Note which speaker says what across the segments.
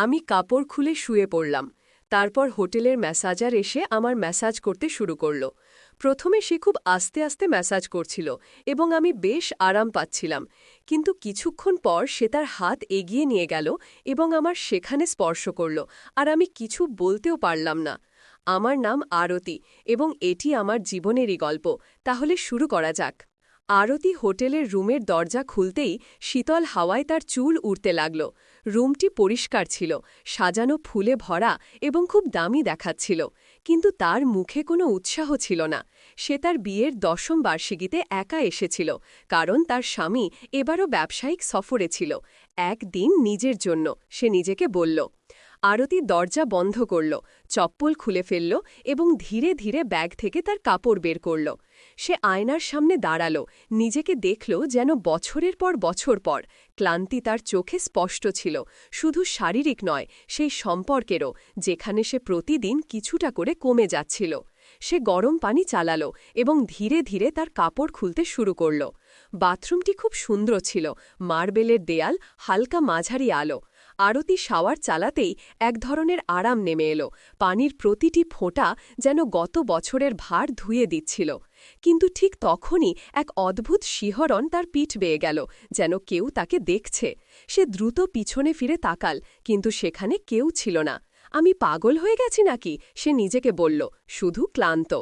Speaker 1: আমি কাপড় খুলে শুয়ে পড়লাম। তারপর হোটেলের ম্যাসাজার এসে আমার ম্যাসাজ করতে শুরু করল। প্রথমে সে খুব আস্তে আস্তে ম্যাসাজ করছিল এবং আমি বেশ আরাম পাচ্ছিলাম, কিন্তু কিছুক্ষণ পর সে তার হাত এগিয়ে নিয়ে গেল এবং আমার সেখানে স্পর্শ করল, আর আমি কিছু বলতেও পারলাম না। আমার নাম আরতি এবং এটি আমার জীবনেরই গল্প। তাহলে শুরু করা যাক। আরতি হোটেলের রুমের দরজা খুলতেই শীতল হাওয়ায় তার চুল উড়তে লাগল। রুমটি পরিষ্কার ছিল, সাজানো ফুলে ভরা এবং খুব দামি দেখাচ্ছিল, কিন্তু তার মুখে কোনো উৎসাহ ছিল না। সে তার বিয়ের ১০ম বার্ষিকীতে একা এসেছিল, কারণ তার স্বামী এবারও ব্যবসায়িক সফরে ছিল। একদিন নিজের জন্য, সে নিজেকে বলল। আরতি দরজা বন্ধ করল, চপ্পল খুলে ফেলল এবং ধীরে ধীরে ব্যাগ থেকে তার কাপড় বের করল। সে আয়নার সামনে দাঁড়াল, নিজেকে দেখল যেন বছরের পর বছর পর। ক্লান্তি তার চোখে স্পষ্ট ছিল, শুধু শারীরিক নয়, সেই সম্পর্কেরও, যেখানে সে প্রতিদিন কিছুটা করে কমে যাচ্ছিল। সে গরম পানি চালাল এবং ধীরে ধীরে তার কাপড় খুলতে শুরু করল। বাথরুমটি খুব সুন্দর ছিল, মার্বেলের দেয়াল, হালকা মাঝারি আলো। আরতি শাওয়ার চালাতেই এক ধরনের আরাম নেমে এলো। পানির প্রতিটি ফোঁটা যেন গত বছরের ভার ধুয়ে দিচ্ছিল। কিন্তু ঠিক তখনই এক অদ্ভুত শিহরণ তার পিঠ বেয়ে গেল, যেন কেউ তাকে দেখছে। সে দ্রুত পিছনে ফিরে তাকাল, কিন্তু সেখানে কেউ ছিল না। আমি পাগল হয়ে গেছি নাকি, সে নিজেকে বলল, শুধু ক্লান্ত।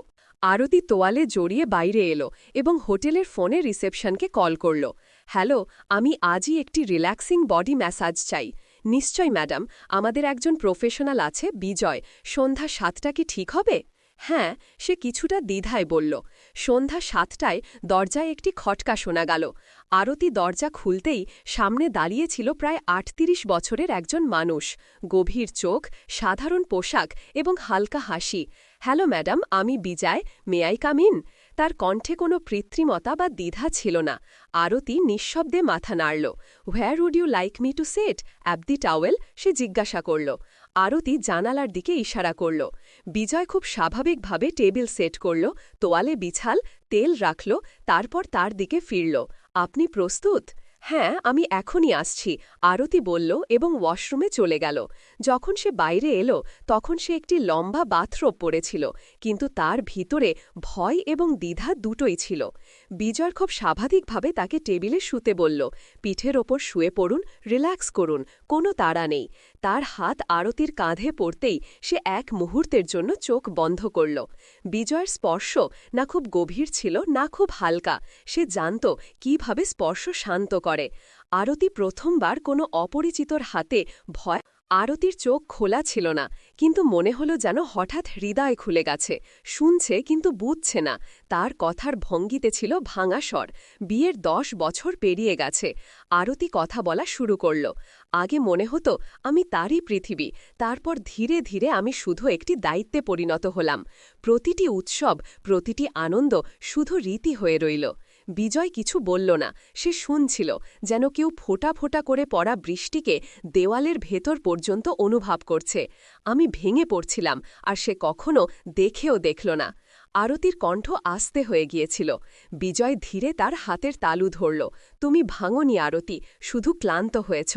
Speaker 1: আরতি তোয়ালে জড়িয়ে বাইরে এলো এবং হোটেলের ফোনে রিসেপশনকে কল করল। হ্যালো, আমি আজই একটি রিল্যাক্সিং বডি ম্যাসাজ চাই। নিশ্চয় ম্যাডাম, আমাদের একজন প্রফেশনাল আছে, বিজয়। সন্ধ্যা ৭টা কি ঠিক হবে? হ্যাঁ, সে কিছুটা দ্বিধায় বলল। সন্ধ্যা ৭টায় দরজায় একটি খটকা শোনা গেল। আরতি দরজা খুলতেই সামনে দাঁড়িয়েছিল প্রায় ৩৮ বছরের একজন মানুষ। গভীর চোখ, সাধারণ পোশাক এবং হালকা হাসি। হ্যালো ম্যাডাম, আমি বিজয়, মে আই কাম ইন? তার কণ্ঠে কোনো কৃত্রিমতা বা দ্বিধা ছিল না। আরতি নিঃশব্দে মাথা নাড়ল। Where would you like me to set up the towel? সে জিজ্ঞাসা করল। আরতি জানালার দিকে ইশারা করল। বিজয় খুব স্বাভাবিকভাবে টেবিল সেট করল, তোয়ালে বিছাল, তেল রাখল, তারপর তার দিকে ফিরল। আপনি প্রস্তুত? হ্যাঁ, আমি এখনই আসছি, আরতি বলল এবং ওয়াশরুমে চলে গেল। যখন সে বাইরে এলো তখন সে একটি লম্বা বাথরোব পরেছিল, কিন্তু তার ভিতরে ভয় এবং দ্বিধা দুটোই ছিল। বিজয় খুব স্বাভাবিকভাবে তাকে টেবিলে শুতে বলল। পিঠের ওপর শুয়ে পড়ুন, রিল্যাক্স করুন, কোনো তাড়া নেই। তার হাত আরতির কাঁধে পড়তেই সে এক মুহূর্তের জন্য চোখ বন্ধ করল। বিজয়ের স্পর্শ না খুব গভীর ছিল, না খুব হালকা। সে জানত কিভাবে স্পর্শ শান্ত করে। আরতি প্রথমবার কোনো অপরিচিতর হাতে ভয়। আরতির চোখ খোলা ছিল না, কিন্তু মনে হলো যেন হঠাৎ হৃদয় খুলে গেছে। শুনছে কিন্তু বুঝছে না। তার কথার ভঙ্গিতে ছিল ভাঙা স্বর। বিয়ের ১০ বছর পেরিয়ে গেছে। আরতি কথা বলা শুরু করল। আগে মনে হতো আমি তারই পৃথিবী, তারপর ধীরে ধীরে আমি শুধু একটি দায়িত্বে পরিণত হলাম। প্রতিটি উৎসব, প্রতিটি আনন্দ শুধু রীতি হয়ে রইল। বিজয় কিছু বলল না, সে শুনছিল, যেন কেউ ফোঁটা ফোঁটা করে পড়া বৃষ্টিকে দেওয়ালের ভেতর পর্যন্ত অনুভব করছে। আমি ভেঙে পড়ছিলাম, আর সে কখনো দেখেও দেখল না। আরতির কণ্ঠ আস্তে হয়ে গিয়েছিল। বিজয় ধীরে তার হাতের তালু ধরল। তুমি ভাঙনি আরতি, শুধু ক্লান্ত হয়েছ।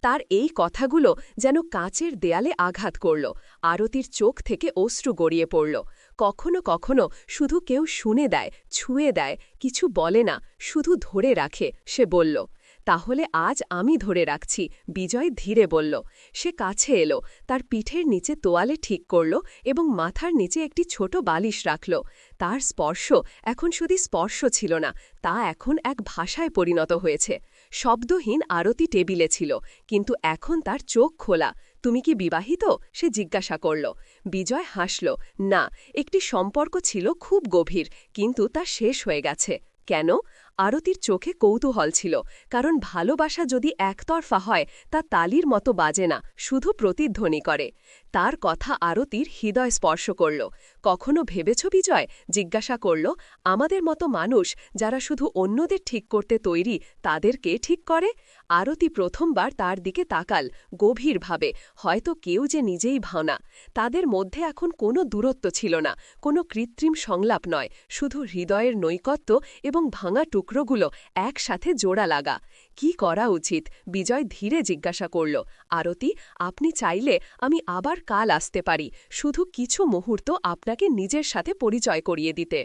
Speaker 1: তার এই কথাগুলো যেন কাচের দেয়ালে আঘাত করল। আরতির চোখ থেকে অশ্রু গড়িয়ে পড়ল। কখনো কখনো শুধু কেউ শুনে দেয়, ছুঁয়ে দেয়, কিছু বলে না, শুধু ধরে রাখে, সে বলল। তাহলে আজ আমি ধরে রাখছি, বিজয় ধীরে বলল। সে কাছে এলো, তার পিঠের নিচে তোয়ালে ঠিক করল এবং মাথার নিচে একটি ছোট বালিশ রাখল। তার স্পর্শ এখন শুধু স্পর্শ ছিল না, তা এখন এক ভাষায় পরিণত হয়েছে। শব্দহীন আরতি টেবিলে ছিল, কিন্তু এখন তার চোখ খোলা। তুমি কি বিবাহিত? সে জিজ্ঞাসা করল। বিজয় হাসল। না, একটি সম্পর্ক ছিল খুব গভীর, কিন্তু তা শেষ হয়ে গেছে। কেন? আরতির চোখে কৌতূহল ছিল, কারণ ভালোবাসা যদি একতরফা হয় তা তালির মতো বাজে না, শুধু প্রতিধ্বনি করে। তার কথা আরতির হৃদয় স্পর্শ করল। কখনো ভেবেছ বিজয়? জিজ্ঞাসা করল। আমাদের মতো মানুষ যারা শুধু অন্যদের ঠিক করতে তৈরি, তাদেরকে ঠিক করে? আরতি প্রথমবার তার দিকে তাকাল, গভীরভাবে, হয়তো কেউ যে নিজেই ভাওনা। তাদের মধ্যে এখন কোনো দূরত্ব ছিল না, কোনো কৃত্রিম সংলাপ নয়, শুধু হৃদয়ের নৈকট্য এবং ভাঙা টুকরো টুকরোগুলো একসাথে জোড়া লাগা। কি করা উচিত? বিজয় ধীরে জিজ্ঞাসা করল। আরতি, আপনি চাইলে আমি আবার কাল আসতে পারি, শুধু কিছু মুহূর্ত আপনাকে নিজের সাথে পরিচয় করিয়ে দিতে।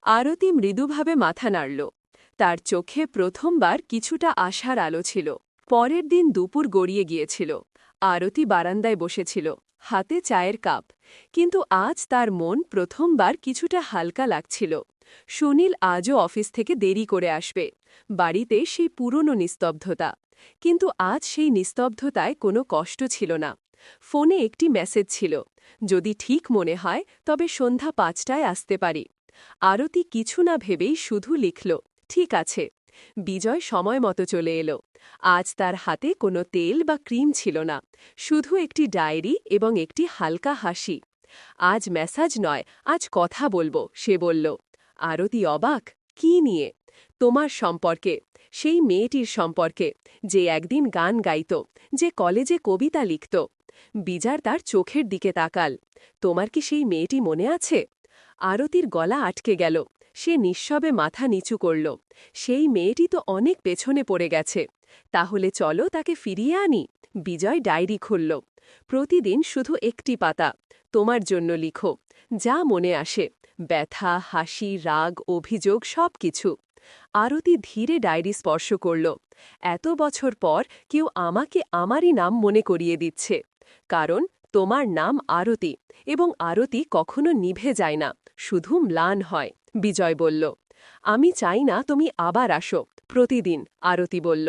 Speaker 1: আরতি মৃদুভাবে মাথা নাড়ল। তার চোখে প্রথমবার কিছুটা আশার আলো ছিল। পরের দিন দুপুর গড়িয়ে গিয়েছিল। আরতি বারান্দায় বসেছিল, হাতে চায়ের কাপ। কিন্তু আজ তার মন প্রথমবার কিছুটা হালকা লাগছিল। সুনীল আজও অফিস থেকে দেরি করে আসবে। বাড়িতে সেই পুরনো নিস্তব্ধতা। কিন্তু আজ সেই নিস্তব্ধতায় কোনো কষ্ট ছিল না। ফোনে একটি মেসেজ ছিল, যদি ঠিক মনে হয় তবে সন্ধ্যা 5টায় আসতে পারি। আরতি কিছু না ভেবেই শুধু লিখল, ঠিক আছে। বিজয় সময় মতো চলে এলো। আজ তার হাতে কোনো তেল বা ক্রিম ছিল না, শুধু একটি ডায়েরি এবং একটি হালকা হাসি। আজ মেসাজ নয়, আজ কথা বলবো, সে বলল। আরতি অবাক, কি নিয়ে? তোমার সম্পর্কে, সেই মেয়েটির সম্পর্কে, যে একদিন গান গাইত, যে কলেজে কবিতা লিখত। বিজার তার চোখের দিকে তাকাল। তোমার কি সেই মেয়েটি মনে আছে? আরতির গলা আটকে গেল। সে নিঃশবে মাথা নিচু করল। সেই মেয়েটি তো অনেক পেছনে পড়ে গেছে। তাহলে চলো তাকে ফিরিয়ে আনি। বিজয় ডায়েরি খুলল। প্রতিদিন শুধু একটি পাতা। তোমার জন্য লিখো, যা মনে আসে, ব্যথা, হাসি, রাগ, অভিযোগ, সবকিছু। আরতি ধীরে ডায়েরি স্পর্শ করল। এত বছর পর কেউ আমাকে আমারই নাম মনে করিয়ে দিচ্ছে। কারণ তোমার নাম আরতি, এবং আরতি কখনো নিভে যায় না, শুধু ম্লান হয়। বিজয় বলল, আমি চাই না তুমি আবার আসো প্রতিদিন। আরতি বলল,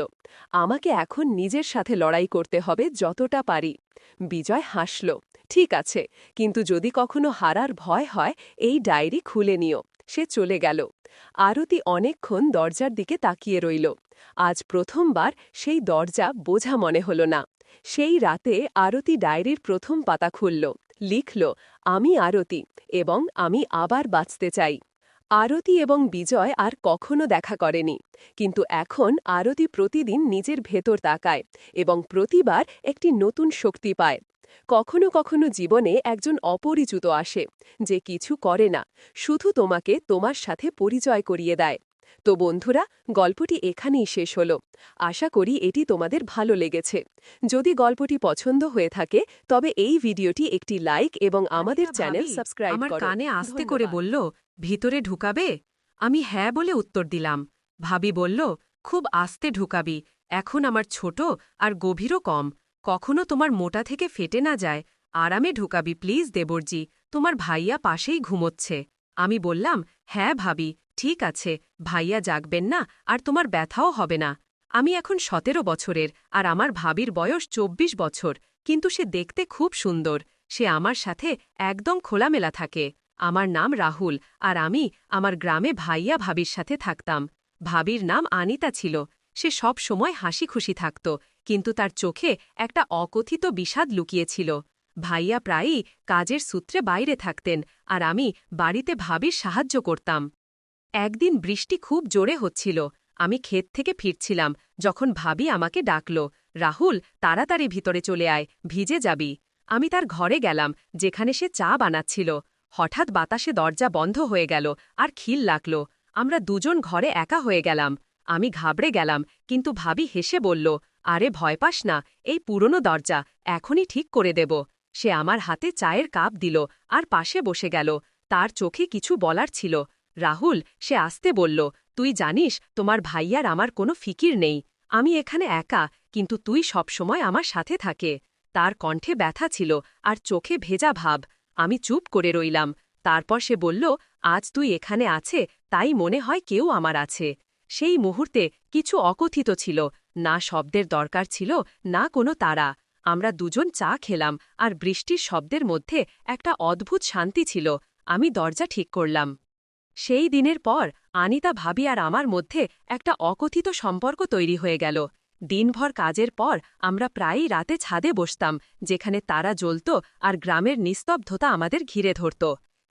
Speaker 1: আমাকে এখন নিজের সাথে লড়াই করতে হবে যতটা পারি। বিজয় হাসল, ঠিক আছে, কিন্তু যদি কখনো হারার ভয় হয় এই ডায়েরি খুলে নিও। সে চলে গেল। আরতি অনেকক্ষণ দরজার দিকে তাকিয়ে রইল। আজ প্রথমবার সেই দরজা বোঝা মনে হল না। সেই রাতে আরতি ডায়েরির প্রথম পাতা খুলল, লিখল, আমি আরতি, এবং আমি আবার বাঁচতে চাই। আরতি এবং বিজয় আর কখনো দেখা করেনি, কিন্তু এখন আরতি প্রতিদিন নিজের ভেতর তাকায় এবং প্রতিবার একটি নতুন শক্তি পায়। কখনো কখনো জীবনে একজন অপরিচিত আসে, যে কিছু করে না, শুধু তোমাকে তোমার সাথে পরিচয় করিয়ে দেয়। তো বন্ধুরা, গল্পটি এখানেই শেষ হল। আশা করি এটি তোমাদের ভালো লেগেছে। যদি গল্পটি পছন্দ হয়ে থাকে তবে এই ভিডিওটি একটি লাইক এবং আমাদের চ্যানেল সাবস্ক্রাইব করো।
Speaker 2: আমার কানে আস্তে করে বলল, ভিতরে ঢুকাবে? আমি হ্যাঁ বলে উত্তর দিলাম। ভাবি বলল, খুব আস্তে ঢুকাবি, এখন আমার ছোট আর গভীরও কম, কখনো তোমার মোটা থেকে ফেটে না যায়। আরামে ঢুকাবি প্লিজ দেবরজি, তোমার ভাইয়া পাশেই ঘুমোচ্ছে। আমি বললাম, হ্যাঁ ভাবি, ঠিক আছে, ভাইয়া জাগবেন না আর তোমার ব্যথাও হবে না। আমি এখন 17 বছরের আর আমার ভাবির বয়স 24 বছর, কিন্তু সে দেখতে খুব সুন্দর। সে আমার সাথে একদম খোলামেলা থাকে। আমার নাম রাহুল, আর আমি আমার গ্রামে ভাইয়া ভাবির সাথে থাকতাম। ভাবির নাম আনিতা ছিল। সে সব সময় হাসি খুশি থাকত, কিন্তু তার চোখে একটা অকথিত বিষাদ লুকিয়েছিল। ভাইয়া প্রায়ই কাজের সূত্রে বাইরে থাকতেন, আর আমি বাড়িতে ভাবির সাহায্য করতাম। একদিন বৃষ্টি খুব জোরে হচ্ছিল। আমি ক্ষেত থেকে ফিরছিলাম যখন ভাবি আমাকে ডাকল, রাহুল, তাড়াতাড়ি ভিতরে চলে আয়, ভিজে যাবি। আমি তার ঘরে গেলাম, যেখানে সে চা বানাচ্ছিল। হঠাৎ বাতাসে দরজা বন্ধ হয়ে গেল আর খিল লাগল। আমরা দুজন ঘরে একা হয়ে গেলাম। আমি ঘাবড়ে গেলাম, কিন্তু ভাবি হেসে বলল, আরে ভয় পাস না, এই পুরনো দরজা, এখনই ঠিক করে দেব। সে আমার হাতে চায়ের কাপ দিল আর পাশে বসে গেল। তার চোখে কিছু বলার ছিল। রাহুল, সে আসতে বলল, তুই জানিস তোমার ভাইয়ার আমার কোনো ফিকির নেই। আমি এখানে একা, কিন্তু তুই সবসময় আমার সাথে থাকে। তার কণ্ঠে ব্যথা ছিল আর চোখে ভেজা ভাব। আমি চুপ করে রইলাম। তারপর সে বলল, আজ তুই এখানে আছে, তাই মনে হয় কেউ আমার আছে। সেই মুহূর্তে কিছু অকথিত ছিল, না শব্দের দরকার ছিল, না কোনো তারা। আমরা দুজন চা খেলাম, আর বৃষ্টির শব্দের মধ্যে একটা অদ্ভুত শান্তি ছিল। আমি দরজা ঠিক করলাম। সেই দিনের পর আনিতা ভাবি আর আমার মধ্যে একটা অকথিত সম্পর্ক তৈরি হয়ে গেল। দিনভর কাজের পর আমরা প্রায়ই রাতে ছাদে বসতাম, যেখানে তারা জ্বলত আর গ্রামের নিস্তব্ধতা আমাদের ঘিরে ধরত।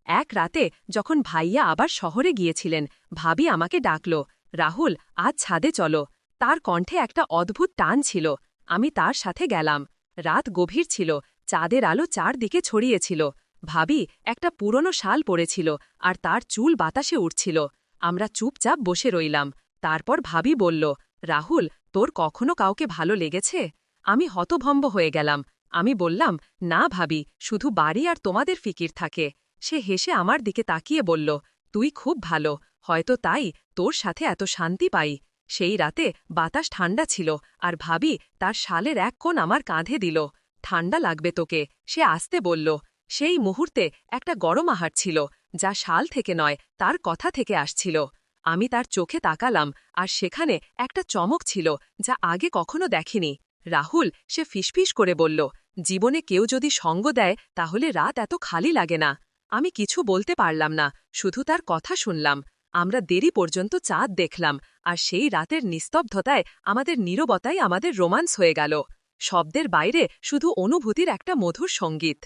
Speaker 2: এক রাতে যখন ভাইয়া আবার শহরে গিয়েছিলেন, ভাবি আমাকে ডাকল, রাহুল, আজ ছাদে চলো। তার কণ্ঠে একটা অদ্ভুত টান ছিল। আমি তার সাথে গেলাম। রাত গভীর ছিল, চাঁদের আলো চারদিকে ছড়িয়েছিল। ভাবি একটা পুরনো শাল পরেছিল, আর তার চুল বাতাসে উঠছিল। আমরা চুপচাপ বসে রইলাম। তারপর ভাবি বলল, রাহুল, তোর কখনো কাউকে ভালো লেগেছে? আমি হতভম্ব হয়ে গেলাম। আমি বললাম, না ভাবি, শুধু বাড়ি আর তোমাদের ফিকির থাকে। সে হেসে আমার দিকে তাকিয়ে বলল, তুই খুব ভালো, হয়তো তাই তোর সাথে এত শান্তি পাই। সেই রাতে বাতাস ঠান্ডা ছিল, আর ভাবি তার শালের এক কোণ আমার কাঁধে দিল। ঠান্ডা লাগবে তোকে, সে আসতে বলল। সেই মুহূর্তে একটা গরম আহার ছিল, যা শাল থেকে নয়, তার কথা থেকে আসছিল। আমি তার চোখে তাকালাম, আর সেখানে একটা চমক ছিল যা আগে কখনো দেখিনি। রাহুল, সে ফিসফিস করে বলল, জীবনে কেউ যদি সঙ্গ দেয় তাহলে রাত এত খালি লাগে না। আমি কিছু বলতে পারলাম না, শুধু তার কথা শুনলাম। আমরা দেরি পর্যন্ত চাঁদ দেখলাম, আর সেই রাতের নিস্তব্ধতায় আমাদের নীরবতাই আমাদের রোমান্স হয়ে গেল। শব্দের বাইরে শুধু অনুভূতির একটা মধুর সঙ্গীত।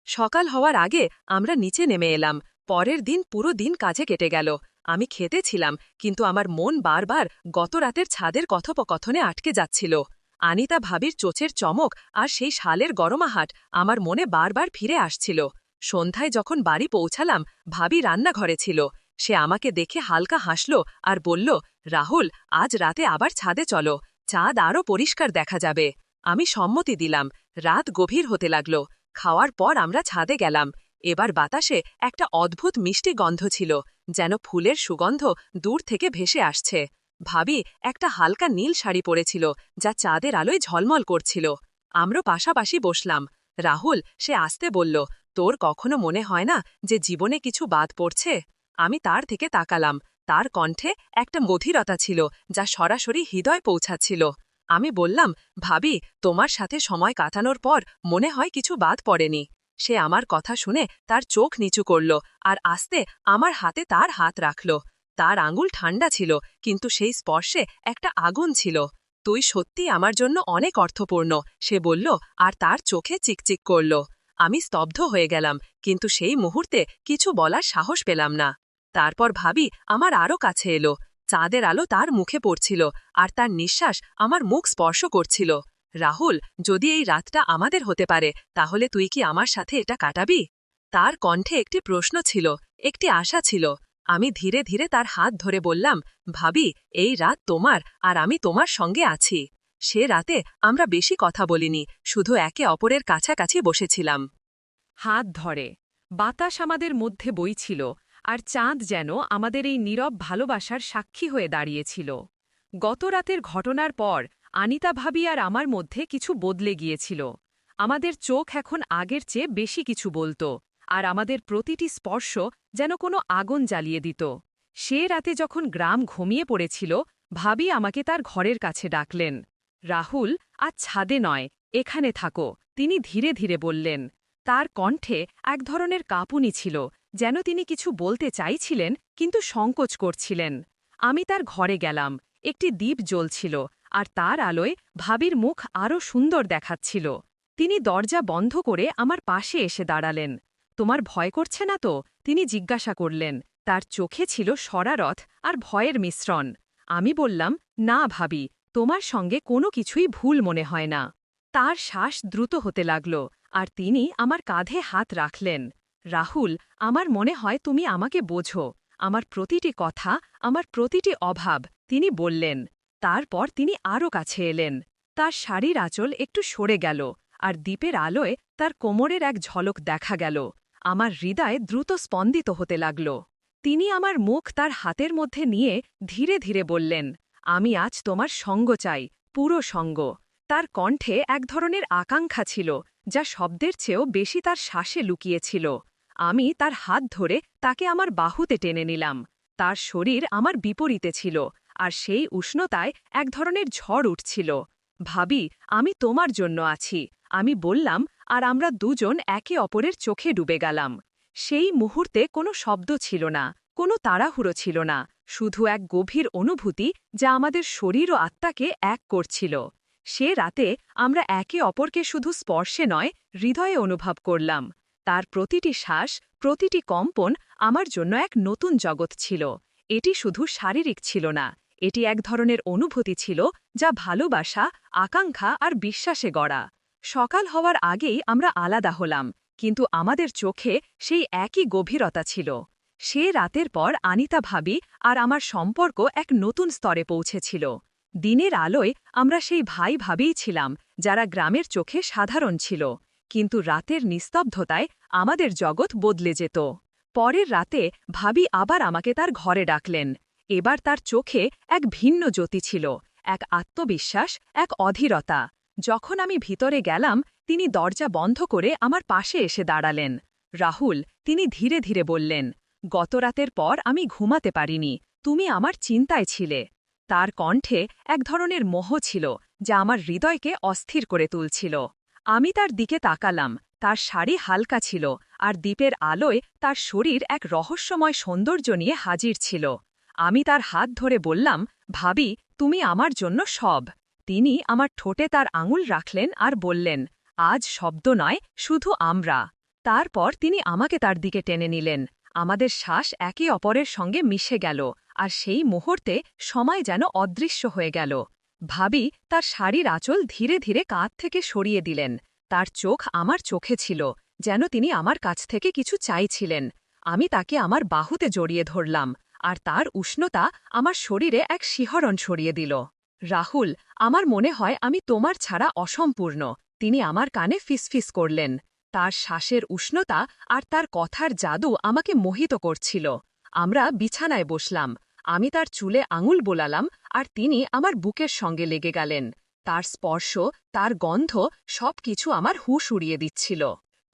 Speaker 2: সকাল হওয়ার আগে আমরা নিচে নেমে এলাম। পরের দিন পুরো দিন কাজে কেটে গেল। আমি খেতে ছিলাম, কিন্তু আমার মন বারবার গত রাতের ছাদের কথোপকথনে আটকে যাচ্ছিল। আনিতা ভাবির চোচের চমক আর সেই শালের গরমাহাট আমার মনে বারবার ফিরে আসছিল। সন্ধ্যায় যখন বাড়ি পৌঁছালাম, ভাবি রান্নাঘরে ছিল। সে আমাকে দেখে হালকা হাসল আর বলল, রাহুল, আজ রাতে আবার ছাদে চলো, চাঁদ আরও পরিষ্কার দেখা যাবে। আমি সম্মতি দিলাম। রাত গভীর হতে লাগল। খাওয়ার পর আমরা ছাদে গেলাম। এবার বাতাসে একটা অদ্ভুত মিষ্টি গন্ধ ছিল, যেন ফুলের সুগন্ধ দূর থেকে ভেসে আসছে। ভাবি একটা হালকা নীল শাড়ি পরেছিল, যা চাঁদের আলোয় ঝলমল করছিল। আমরা পাশাপাশি বসলাম। রাহুল, সে আসতে বলল, তোর কখনো মনে হয় না যে জীবনে কিছু বাদ পড়ছে? আমি তার থেকে তাকালাম। তার কণ্ঠে একটা গভীরতা ছিল, যা সরাসরি হৃদয় পৌঁছাচ্ছিল। আমি বললাম, ভাবি, তোমার সাথে সময় কাটানোর পর মনে হয় কিছু বাদ পড়েনি। সে আমার কথা শুনে তার চোখ নিচু করল, আর আস্তে আমার হাতে তার হাত রাখল। তার আঙুল ঠান্ডা ছিল, কিন্তু সেই স্পর্শে একটা আগুন ছিল। তুই সত্যি আমার জন্য অনেক অর্থপূর্ণ, সে বলল, আর তার চোখে চিকচিক করল। আমি স্তব্ধ হয়ে গেলাম, কিন্তু সেই মুহূর্তে কিছু বলার সাহস পেলাম না। তারপর ভাবি আমার আরও কাছে এলো। চাঁদের আলো তার মুখে পড়ছিল, আর তার নিঃশ্বাস আমার মুখ স্পর্শ করছিল। রাহুল, যদি এই রাতটা আমাদের হতে পারে, তাহলে তুই কি আমার সাথে এটা কাটাবি? তার কণ্ঠে একটি প্রশ্ন ছিল, একটি আশা ছিল। আমি ধীরে ধীরে তার হাত ধরে বললাম, ভাবি, এই রাত তোমার, আর আমি তোমার সঙ্গে আছি। সে রাতে আমরা বেশি কথা বলিনি, শুধু একে অপরের কাছাকাছি বসেছিলাম। হাত ধরে বাতাস আমাদের মধ্যে বইছিল, আর চাঁদ যেন আমাদের এই নীরব ভালোবাসার সাক্ষী হয়ে দাঁড়িয়েছিল। গত রাতের ঘটনার পর আনিতা ভাবি আর আমার মধ্যে কিছু বদলে গিয়েছিল। আমাদের চোখ এখন আগের চেয়ে বেশি কিছু বলত, আর আমাদের প্রতিটি স্পর্শ যেন কোনো আগুন জ্বালিয়ে দিত। সে রাতে যখন গ্রাম ঘুমিয়ে পড়েছিল, ভাবি আমাকে তার ঘরের কাছে ডাকলেন। রাহুল, আজ ছাদে নয়, এখানে থাকো, তিনি ধীরে ধীরে বললেন। তার কণ্ঠে এক ধরনের কাঁপুনি ছিল, যেন তিনি কিছু বলতে চাইছিলেন কিন্তু সংকোচ করছিলেন। আমি তার ঘরে গেলাম। একটি দ্বীপ জ্বলছিল, আর তার আলোয় ভাবির মুখ আরও সুন্দর দেখাচ্ছিল। তিনি দরজা বন্ধ করে আমার পাশে এসে দাঁড়ালেন। তোমার ভয় করছে না তো? তিনি জিজ্ঞাসা করলেন। তার চোখে ছিল শরারত আর ভয়ের মিশ্রণ। আমি বললাম, না ভাবি, তোমার সঙ্গে কোনো কিছুই ভুল মনে হয় না। তার শ্বাস দ্রুত হতে লাগল, আর তিনি আমার কাঁধে হাত রাখলেন। রাহুল, আমার মনে হয় তুমি আমাকে বোঝো, আমার প্রতিটি কথা, আমার প্রতিটি অভাব, তিনি বললেন। তারপর তিনি আরও কাছে এলেন। তার শাড়ির আঁচল একটু সরে গেল, আর দ্বীপের আলোয় তার কোমরের এক ঝলক দেখা গেল। আমার হৃদয় দ্রুত স্পন্দিত হতে লাগল। তিনি আমার মুখ তার হাতের মধ্যে নিয়ে ধীরে ধীরে বললেন, আমি আজ তোমার সঙ্গ চাই, পুরো সঙ্গ। তার কণ্ঠে এক ধরনের আকাঙ্ক্ষা ছিল, যা শব্দের চেয়েও বেশি তার শ্বাসে লুকিয়েছিল। আমি তার হাত ধরে তাকে আমার বাহুতে টেনে নিলাম। তার শরীর আমার বিপরীতে ছিল, আর সেই উষ্ণতায় এক ধরনের ঝড় উঠছিল। ভাবি, আমি তোমার জন্য আছি, আমি বললাম, আর আমরা দুজন একে অপরের চোখে ডুবে গেলাম। সেই মুহূর্তে কোনো শব্দ ছিল না, কোনো তাড়াহুড়ো ছিল না, শুধু এক গভীর অনুভূতি যা আমাদের শরীর ও আত্মাকে এক করছিল। সে রাতে আমরা একে অপরকে শুধু স্পর্শে নয়, হৃদয়ে অনুভব করলাম। তার প্রতিটি শ্বাস, প্রতিটি কম্পন আমার জন্য এক নতুন জগৎ ছিল। এটি শুধু শারীরিক ছিল না, এটি এক ধরনের অনুভূতি ছিল যা ভালোবাসা, আকাঙ্ক্ষা আর বিশ্বাসে গড়া। সকাল হওয়ার আগেই আমরা আলাদা হলাম, কিন্তু আমাদের চোখে সেই একই গভীরতা ছিল। সে রাতের পর আনিতা ভাবি আর আমার সম্পর্ক এক নতুন স্তরে পৌঁছেছিল। দিনের আলোয় আমরা সেই ভাই ভাবিই ছিলাম যারা গ্রামের চোখে সাধারণ ছিল, কিন্তু রাতের নিস্তব্ধতায় আমাদের জগৎ বদলে যেত। পরের রাতে ভাবি আবার আমাকে তার ঘরে ডাকলেন। এবার তার চোখে এক ভিন্ন জ্যোতি ছিল, এক আত্মবিশ্বাস, এক অধীরতা। যখন আমি ভিতরে গেলাম, তিনি দরজা বন্ধ করে আমার পাশে এসে দাঁড়ালেন। রাহুল, তিনি ধীরে ধীরে বললেন, গতরাতের পর আমি ঘুমাতে পারিনি, তুমি আমার চিন্তায় ছিলে। তার কণ্ঠে এক ধরনের মোহ ছিল যা আমার হৃদয়কে অস্থির করে তুলছিল। আমি তার দিকে তাকালাম, তার শাড়ি হালকা ছিল, আর দ্বীপের আলোয় তার শরীর এক রহস্যময় সৌন্দর্য নিয়ে হাজির ছিল। আমি তার হাত ধরে বললাম, ভাবি, তুমি আমার জন্য সব। তিনি আমার ঠোঁটে তার আঙুল রাখলেন আর বললেন, আজ শব্দ নয়, শুধু আমরা। তারপর তিনি আমাকে তার দিকে টেনে নিলেন। আমাদের শ্বাস একে অপরের সঙ্গে মিশে গেল, আর সেই মুহূর্তে সময় যেন অদৃশ্য হয়ে গেল। ভাবি তার শাড়ির আঁচল ধীরে ধীরে কাঁধ থেকে সরিয়ে দিলেন। তার চোখ আমার চোখে ছিল, যেন তিনি আমার কাছ থেকে কিছু চাইছিলেন। আমি তাকে আমার বাহুতে জড়িয়ে ধরলাম, আর তার উষ্ণতা আমার শরীরে এক শিহরণ ছড়িয়ে দিল। রাহুল, আমার মনে হয় আমি তোমার ছাড়া অসম্পূর্ণ, তিনি আমার কানে ফিসফিস করলেন। তার শ্বাসের উষ্ণতা আর তার কথার জাদু আমাকে মোহিত করছিল। আমরা বিছানায় বসলাম। আমি তার চুলে আঙুল বোলালাম, আর তিনি আমার বুকের সঙ্গে লেগে গেলেন। তার স্পর্শ, তার গন্ধ, সবকিছু আমার হুঁশ উড়িয়ে দিচ্ছিল।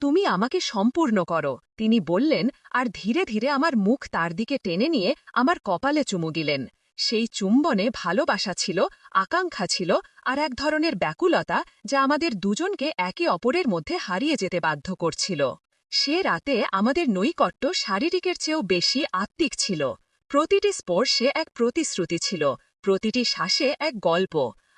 Speaker 2: তুমি আমাকে সম্পূর্ণ করো, তিনি বললেন, আর ধীরে ধীরে আমার মুখ তার দিকে টেনে নিয়ে আমার কপালে চুমু দিলেন। সেই চুম্বনে ভালোবাসা ছিল, আকাঙ্ক্ষা ছিল, আর এক ধরনের ব্যাকুলতা যা আমাদের দুজনকে একে অপরের মধ্যে হারিয়ে যেতে বাধ্য করছিল। সে রাতে আমাদের নৈকট্য শারীরিকের চেয়েও বেশি আত্মিক ছিল। প্রতিটি স্পর্শে এক প্রতিশ্রুতি ছিল, প্রতিটি শ্বাসে এক গল্প।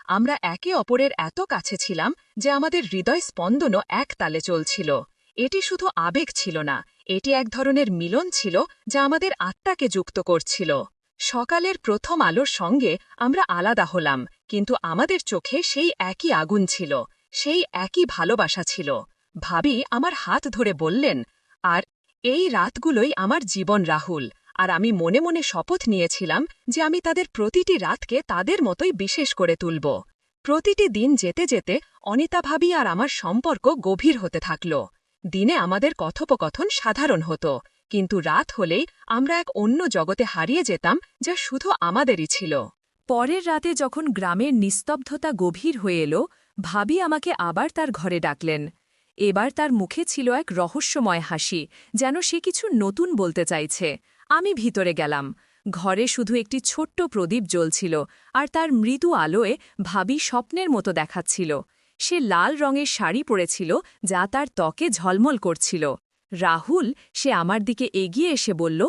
Speaker 2: আমরা একে অপরের এত কাছে ছিলাম যে আমাদের হৃদয় স্পন্দনও এক তালে চলছিল। এটি শুধু আবেগ ছিল না, এটি এক ধরনের মিলন ছিল যা আমাদের আত্মাকে যুক্ত করছিল। সকালের প্রথম আলোর সঙ্গে আমরা আলাদা হলাম, কিন্তু আমাদের চোখে সেই একই আগুন ছিল, সেই একই ভালোবাসা ছিল। ভাবি আমার হাত ধরে বললেন, আর এই রাতগুলোই আমার জীবন রাহুল। আর আমি মনে মনে শপথ নিয়েছিলাম যে আমি তাদের প্রতিটি রাতকে তাদের মতোই বিশেষ করে তুলব। প্রতিটি দিন যেতে যেতে অনিতা ভাবি আর আমার সম্পর্ক গভীর হতে থাকল। দিনে আমাদের কথোপকথন সাধারণ হতো, কিন্তু রাত হলেই আমরা এক অন্য জগতে হারিয়ে যেতাম যা শুধু আমাদেরই ছিল।
Speaker 3: পরের রাতে যখন গ্রামের নিস্তব্ধতা গভীর হয়ে এলো, ভাবি আমাকে আবার তার ঘরে ডাকলেন। এবার তার মুখে ছিল এক রহস্যময় হাসি, যেন সে কিছু নতুন বলতে চাইছে। আমি ভিতরে গেলাম। ঘরে শুধু একটি ছোট্ট প্রদীপ জ্বলছিল, আর তার মৃদু আলোয় ভাবি স্বপ্নের মতো দেখাচ্ছিল। সে লাল রঙের শাড়ি পরেছিল, যা তার ত্বকে ঝলমল করছিল। রাহুল, সে আমার দিকে এগিয়ে এসে বলল,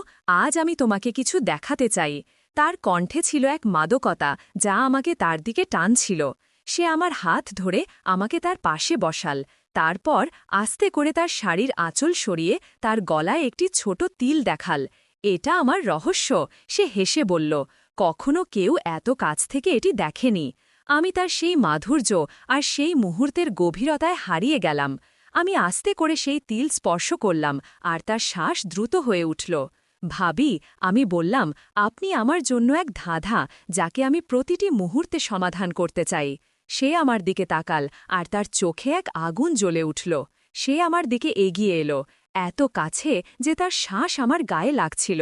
Speaker 3: আজ আমি তোমাকে কিছু দেখাতে চাই। তার কণ্ঠে ছিল এক মাদকতা যা আমাকে তার দিকে টানছিল। সে আমার হাত ধরে আমাকে তার পাশে বসাল, তারপর আস্তে করে তার শাড়ির আঁচল সরিয়ে তার গলায় একটি ছোট তিল দেখাল। এটা আমার রহস্য, সে হেসে বলল, কখনো কেউ এত কাছ থেকে এটি দেখেনি। আমি তার সেই মাধুর্য আর সেই মুহূর্তের গভীরতায় হারিয়ে গেলাম। আমি আস্তে করে সেই তিল স্পর্শ করলাম, আর তার শ্বাস দ্রুত হয়ে উঠল। ভাবি, আমি বললাম, আপনি আমার জন্য এক ধাঁধা যাকে আমি প্রতিটি মুহূর্তে সমাধান করতে চাই। সে আমার দিকে তাকাল, আর তার চোখে এক আগুন জ্বলে উঠল। সে আমার দিকে এগিয়ে এলো, এত কাছে যে তার শ্বাস আমার গায়ে লাগছিল।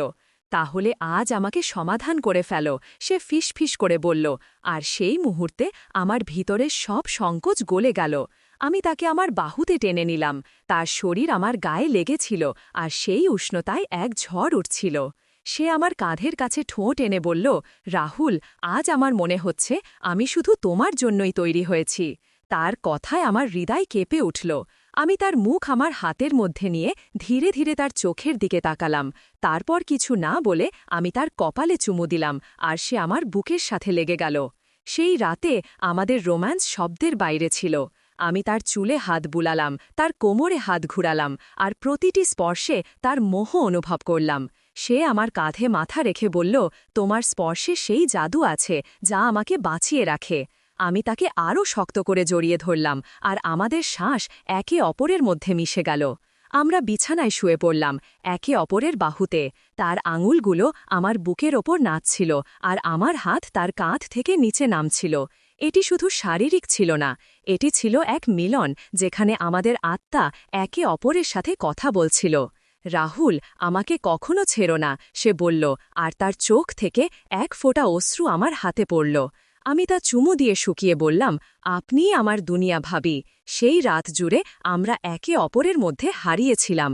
Speaker 3: তাহলে আজ আমাকে সমাধান করে ফেলো, সে ফিসফিস করে বলল, আর সেই মুহূর্তে আমার ভিতরের সব সংকোচ গলে গেল। আমি তাকে আমার বাহুতে টেনে নিলাম, তার শরীর আমার গায়ে লেগেছিল, আর সেই উষ্ণতায় এক ঝড় উঠছিল। সে আমার কাঁধের কাছে ঠোঁট এনে বলল, রাহুল, আজ আমার মনে হচ্ছে আমি শুধু তোমার জন্যই তৈরি হয়েছি। তার কথায় আমার হৃদয় কেঁপে উঠল। আমি তার মুখ আমার হাতের মধ্যে নিয়ে ধীরে ধীরে তার চোখের দিকে তাকালাম। তারপর কিছু না বলে আমি তার কপালে চুমু দিলাম, আর সে আমার বুকের সাথে লেগে গেল। সেই রাতে আমাদের রোম্যান্স শব্দের বাইরে ছিল। আমি তার চুলে হাত বুলালাম, তার কোমরে হাত ঘুরালাম, আর প্রতিটি স্পর্শে তার মোহ অনুভব করলাম। সে আমার কাঁধে মাথা রেখে বলল, তোমার স্পর্শে সেই জাদু আছে যা আমাকে বাঁচিয়ে রাখে। আমি তাকে আরও শক্ত করে জড়িয়ে ধরলাম, আর আমাদের শ্বাস একে অপরের মধ্যে মিশে গেল। আমরা বিছানায় শুয়ে পড়লাম একে অপরের বাহুতে। তার আঙুলগুলো আমার বুকের ওপর নাচছিল আর আমার হাত তার কাঁধ থেকে নিচে নামছিল। এটি শুধু শারীরিক ছিল না, এটি ছিল এক মিলন যেখানে আমাদের আত্মা একে অপরের সাথে কথা বলছিল। রাহুল, আমাকে কখনো ছেড়ো না, সে বলল, আর তার চোখ থেকে এক ফোঁটা অশ্রু আমার হাতে পড়ল। আমি তা চুমু দিয়ে শুকিয়ে বললাম, আপনিই আমার দুনিয়া ভাবি। সেই রাত জুড়ে আমরা একে অপরের মধ্যে হারিয়েছিলাম।